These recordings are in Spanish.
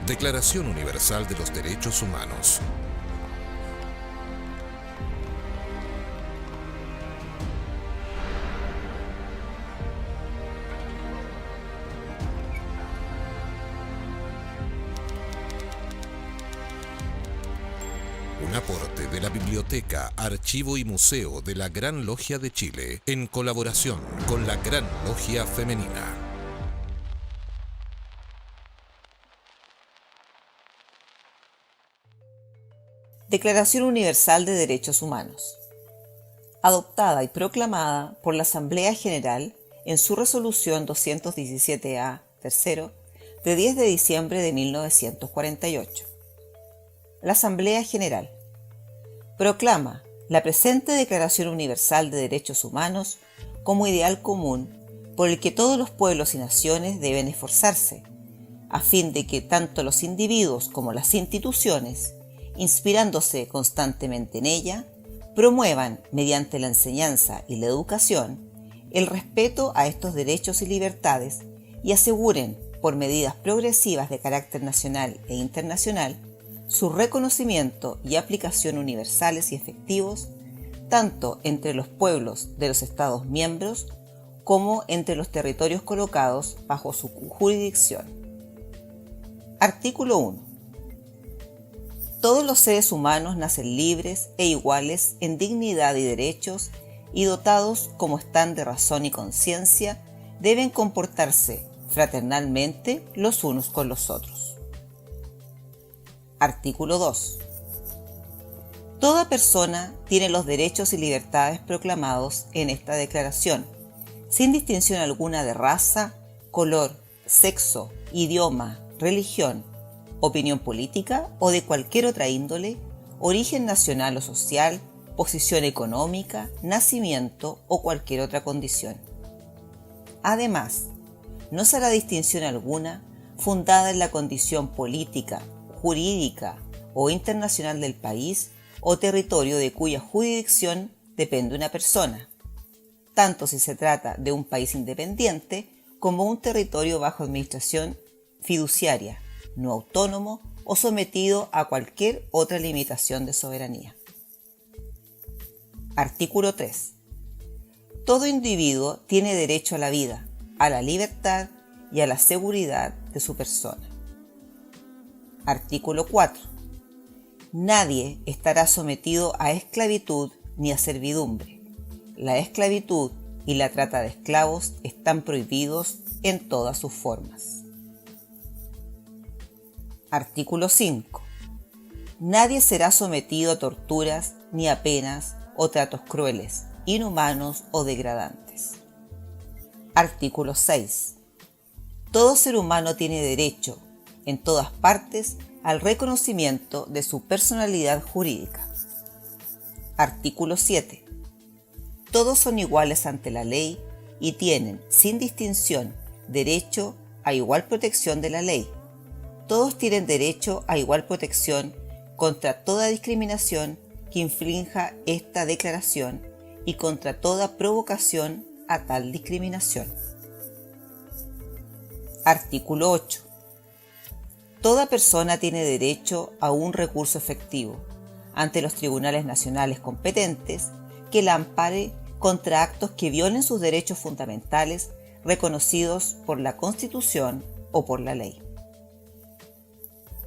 Declaración Universal de los Derechos Humanos. Un aporte de la Biblioteca, Archivo y Museo de la Gran Logia de Chile, en colaboración con la Gran Logia Femenina. Declaración Universal de Derechos Humanos. Adoptada y proclamada por la Asamblea General en su resolución 217A, tercero, de 10 de diciembre de 1948. La Asamblea General proclama la presente Declaración Universal de Derechos Humanos como ideal común por el que todos los pueblos y naciones deben esforzarse, a fin de que tanto los individuos como las instituciones, inspirándose constantemente en ella, promuevan, mediante la enseñanza y la educación, el respeto a estos derechos y libertades y aseguren, por medidas progresivas de carácter nacional e internacional, su reconocimiento y aplicación universales y efectivos, tanto entre los pueblos de los Estados miembros como entre los territorios colocados bajo su jurisdicción. Artículo 1. Todos los seres humanos nacen libres e iguales en dignidad y derechos y dotados como están de razón y conciencia, deben comportarse fraternalmente los unos con los otros. Artículo 2. Toda persona tiene los derechos y libertades proclamados en esta declaración, sin distinción alguna de raza, color, sexo, idioma, religión, opinión política o de cualquier otra índole, origen nacional o social, posición económica, nacimiento o cualquier otra condición. Además, no se hará distinción alguna fundada en la condición política, jurídica o internacional del país o territorio de cuya jurisdicción depende una persona, tanto si se trata de un país independiente como un territorio bajo administración fiduciaria, no autónomo o sometido a cualquier otra limitación de soberanía. Artículo 3. Todo individuo tiene derecho a la vida, a la libertad y a la seguridad de su persona. Artículo 4. Nadie estará sometido a esclavitud ni a servidumbre. La esclavitud y la trata de esclavos están prohibidos en todas sus formas. Artículo 5. Nadie será sometido a torturas ni a penas o tratos crueles, inhumanos o degradantes. Artículo 6. Todo ser humano tiene derecho, en todas partes, al reconocimiento de su personalidad jurídica. Artículo 7. Todos son iguales ante la ley y tienen, sin distinción, derecho a igual protección de la ley. Todos tienen derecho a igual protección contra toda discriminación que infrinja esta declaración y contra toda provocación a tal discriminación. Artículo 8. Toda persona tiene derecho a un recurso efectivo ante los tribunales nacionales competentes que la ampare contra actos que violen sus derechos fundamentales reconocidos por la Constitución o por la ley.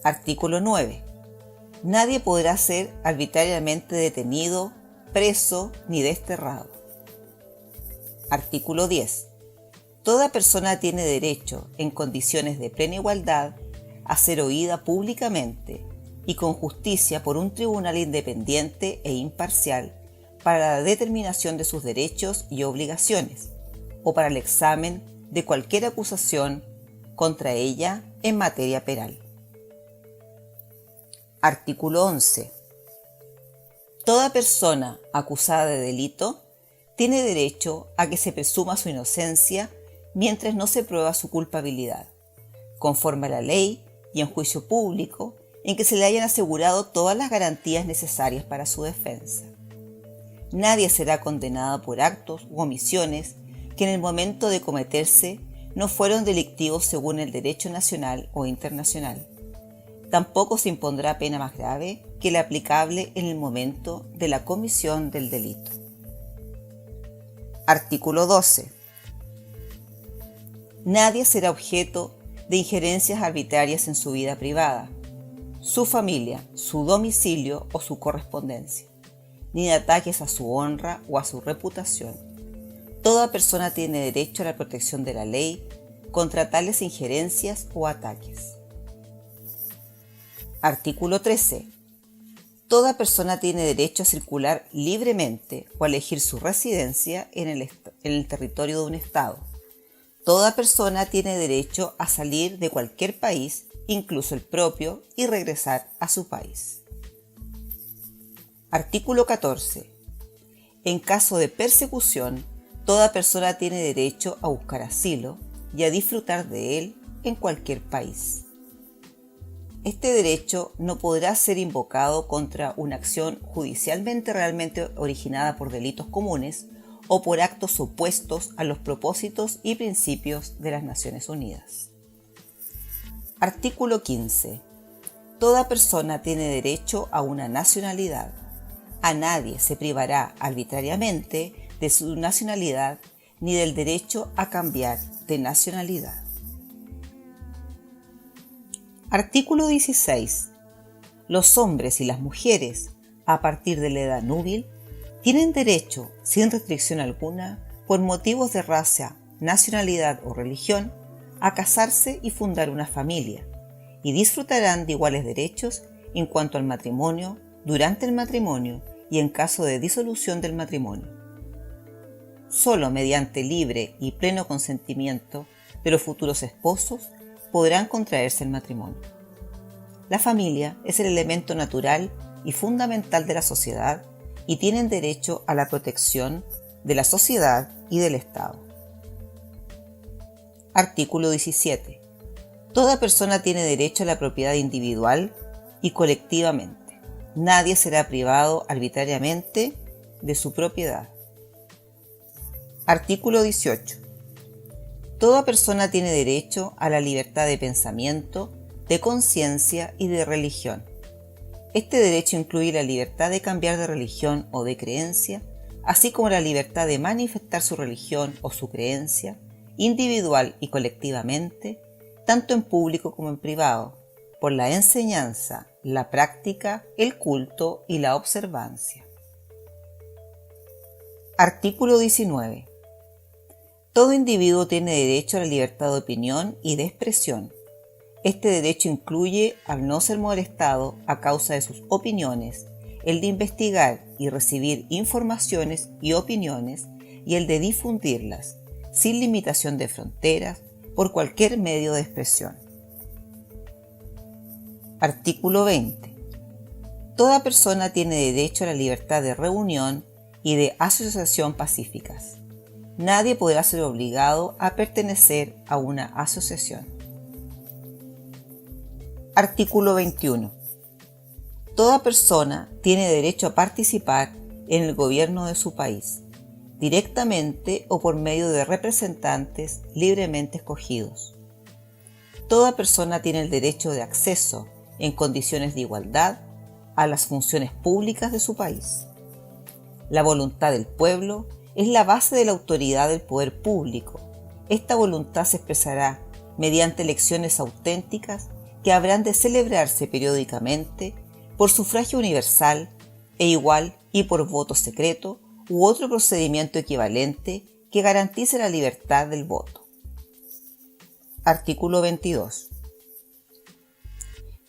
Artículo 9. Nadie podrá ser arbitrariamente detenido, preso ni desterrado. Artículo 10. Toda persona tiene derecho, en condiciones de plena igualdad, a ser oída públicamente y con justicia por un tribunal independiente e imparcial para la determinación de sus derechos y obligaciones o para el examen de cualquier acusación contra ella en materia penal. Artículo 11. Toda persona acusada de delito tiene derecho a que se presuma su inocencia mientras no se prueba su culpabilidad, conforme a la ley y en juicio público en que se le hayan asegurado todas las garantías necesarias para su defensa. Nadie será condenado por actos u omisiones que en el momento de cometerse no fueron delictivos según el derecho nacional o internacional, Tampoco se impondrá pena más grave que la aplicable en el momento de la comisión del delito. Artículo 12. Nadie será objeto de injerencias arbitrarias en su vida privada, su familia, su domicilio o su correspondencia, ni de ataques a su honra o a su reputación. Toda persona tiene derecho a la protección de la ley contra tales injerencias o ataques. Artículo 13. Toda persona tiene derecho a circular libremente o a elegir su residencia en el territorio de un Estado. Toda persona tiene derecho a salir de cualquier país, incluso el propio, y regresar a su país. Artículo 14. En caso de persecución, toda persona tiene derecho a buscar asilo y a disfrutar de él en cualquier país. Este derecho no podrá ser invocado contra una acción judicialmente realmente originada por delitos comunes o por actos opuestos a los propósitos y principios de las Naciones Unidas. Artículo 15. Toda persona tiene derecho a una nacionalidad. A nadie se privará arbitrariamente de su nacionalidad ni del derecho a cambiar de nacionalidad. Artículo 16. Los hombres y las mujeres, a partir de la edad núbil, tienen derecho, sin restricción alguna, por motivos de raza, nacionalidad o religión, a casarse y fundar una familia, y disfrutarán de iguales derechos en cuanto al matrimonio, durante el matrimonio y en caso de disolución del matrimonio. Solo mediante libre y pleno consentimiento de los futuros esposos podrán contraerse el matrimonio. La familia es el elemento natural y fundamental de la sociedad y tienen derecho a la protección de la sociedad y del Estado. Artículo 17. Toda persona tiene derecho a la propiedad individual y colectivamente. Nadie será privado arbitrariamente de su propiedad. Artículo 18. Toda persona tiene derecho a la libertad de pensamiento, de conciencia y de religión. Este derecho incluye la libertad de cambiar de religión o de creencia, así como la libertad de manifestar su religión o su creencia, individual y colectivamente, tanto en público como en privado, por la enseñanza, la práctica, el culto y la observancia. Artículo 19. Todo individuo tiene derecho a la libertad de opinión y de expresión. Este derecho incluye al no ser molestado a causa de sus opiniones, el de investigar y recibir informaciones y opiniones y el de difundirlas, sin limitación de fronteras, por cualquier medio de expresión. Artículo 20. Toda persona tiene derecho a la libertad de reunión y de asociación pacíficas. Nadie podrá ser obligado a pertenecer a una asociación. Artículo 21. Toda persona tiene derecho a participar en el gobierno de su país, directamente o por medio de representantes libremente escogidos. Toda persona tiene el derecho de acceso, en condiciones de igualdad, a las funciones públicas de su país. La voluntad del pueblo es la base de la autoridad del poder público. Esta voluntad se expresará mediante elecciones auténticas que habrán de celebrarse periódicamente por sufragio universal e igual y por voto secreto u otro procedimiento equivalente que garantice la libertad del voto. Artículo 22.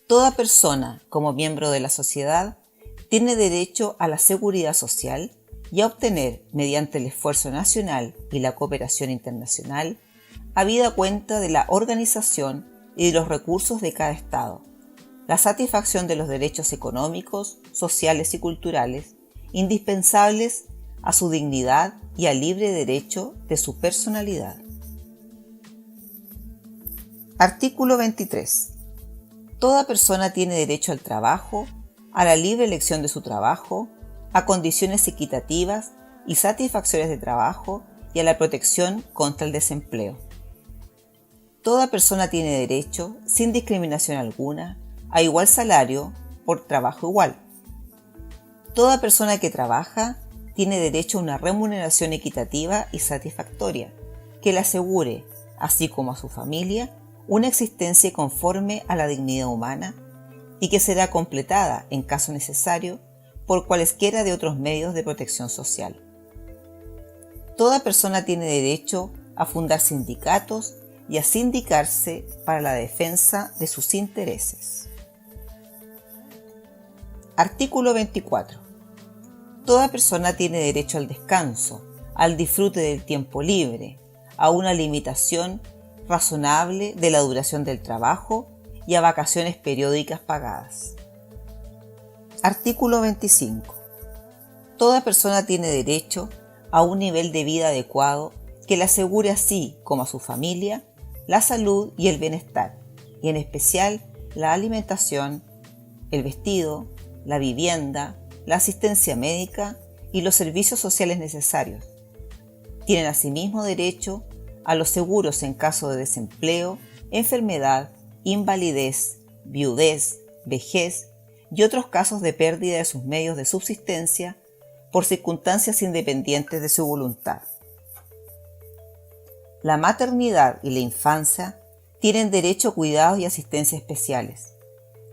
Toda persona, como miembro de la sociedad, tiene derecho a la seguridad social y a obtener, mediante el esfuerzo nacional y la cooperación internacional, habida cuenta de la organización y de los recursos de cada Estado, la satisfacción de los derechos económicos, sociales y culturales, indispensables a su dignidad y al libre derecho de su personalidad. Artículo 23. Toda persona tiene derecho al trabajo, a la libre elección de su trabajo, a condiciones equitativas y satisfactorias de trabajo y a la protección contra el desempleo. Toda persona tiene derecho, sin discriminación alguna, a igual salario por trabajo igual. Toda persona que trabaja tiene derecho a una remuneración equitativa y satisfactoria, que le asegure, así como a su familia, una existencia conforme a la dignidad humana y que será completada, en caso necesario, por cualesquiera de otros medios de protección social. Toda persona tiene derecho a fundar sindicatos y a sindicarse para la defensa de sus intereses. Artículo 24. Toda persona tiene derecho al descanso, al disfrute del tiempo libre, a una limitación razonable de la duración del trabajo y a vacaciones periódicas pagadas. Artículo 25. Toda persona tiene derecho a un nivel de vida adecuado que le asegure así como a su familia la salud y el bienestar, y en especial la alimentación, el vestido, la vivienda, la asistencia médica y los servicios sociales necesarios. Tienen asimismo derecho a los seguros en caso de desempleo, enfermedad, invalidez, viudez, vejez y otros casos de pérdida de sus medios de subsistencia por circunstancias independientes de su voluntad. La maternidad y la infancia tienen derecho a cuidados y asistencia especiales.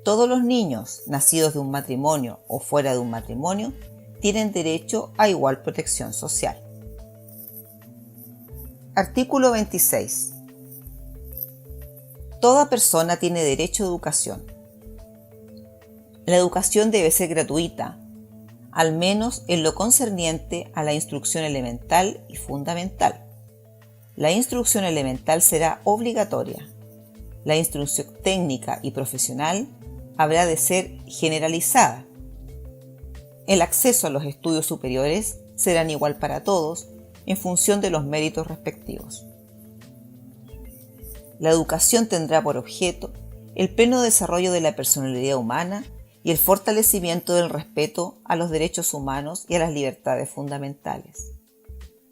Todos los niños nacidos de un matrimonio o fuera de un matrimonio tienen derecho a igual protección social. Artículo 26. Toda persona tiene derecho a educación. La educación debe ser gratuita, al menos en lo concerniente a la instrucción elemental y fundamental. La instrucción elemental será obligatoria. La instrucción técnica y profesional habrá de ser generalizada. El acceso a los estudios superiores serán igual para todos en función de los méritos respectivos. La educación tendrá por objeto el pleno desarrollo de la personalidad humana y el fortalecimiento del respeto a los derechos humanos y a las libertades fundamentales.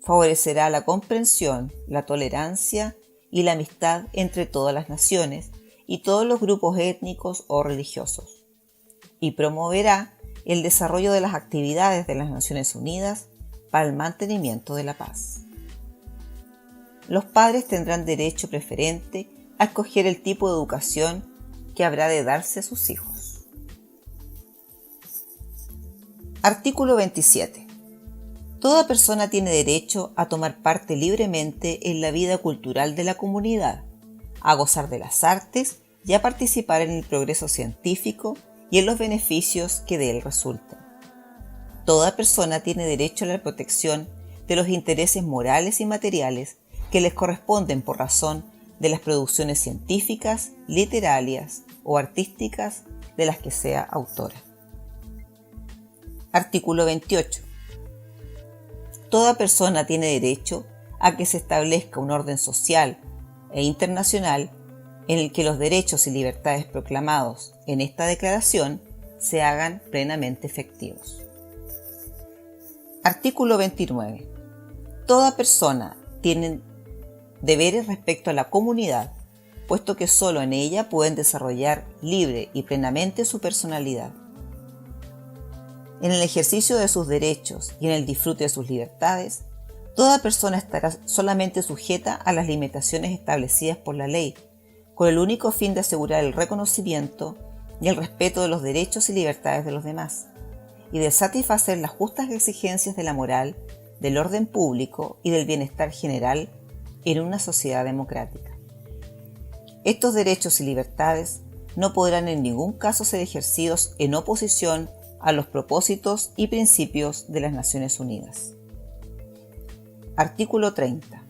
Favorecerá la comprensión, la tolerancia y la amistad entre todas las naciones y todos los grupos étnicos o religiosos, y promoverá el desarrollo de las actividades de las Naciones Unidas para el mantenimiento de la paz. Los padres tendrán derecho preferente a escoger el tipo de educación que habrá de darse a sus hijos. Artículo 27. Toda persona tiene derecho a tomar parte libremente en la vida cultural de la comunidad, a gozar de las artes y a participar en el progreso científico y en los beneficios que de él resultan. Toda persona tiene derecho a la protección de los intereses morales y materiales que les corresponden por razón de las producciones científicas, literarias o artísticas de las que sea autora. Artículo 28. Toda persona tiene derecho a que se establezca un orden social e internacional en el que los derechos y libertades proclamados en esta declaración se hagan plenamente efectivos. Artículo 29. Toda persona tiene deberes respecto a la comunidad, puesto que solo en ella pueden desarrollar libre y plenamente su personalidad. En el ejercicio de sus derechos y en el disfrute de sus libertades, toda persona estará solamente sujeta a las limitaciones establecidas por la ley, con el único fin de asegurar el reconocimiento y el respeto de los derechos y libertades de los demás, y de satisfacer las justas exigencias de la moral, del orden público y del bienestar general en una sociedad democrática. Estos derechos y libertades no podrán en ningún caso ser ejercidos en oposición a los propósitos y principios de las Naciones Unidas. Artículo 30.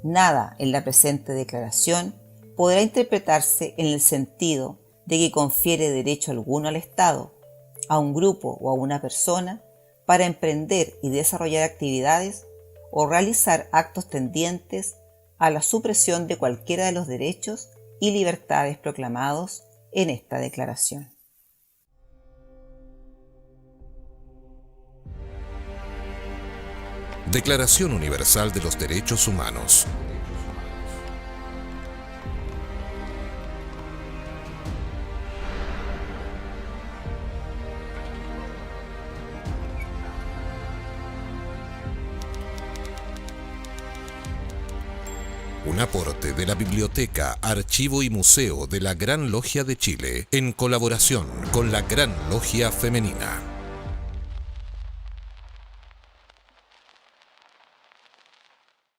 Nada en la presente declaración podrá interpretarse en el sentido de que confiere derecho alguno al Estado, a un grupo o a una persona para emprender y desarrollar actividades o realizar actos tendientes a la supresión de cualquiera de los derechos y libertades proclamados en esta declaración. Declaración Universal de los Derechos Humanos. Un aporte de la Biblioteca, Archivo y Museo de la Gran Logia de Chile, en colaboración con la Gran Logia Femenina.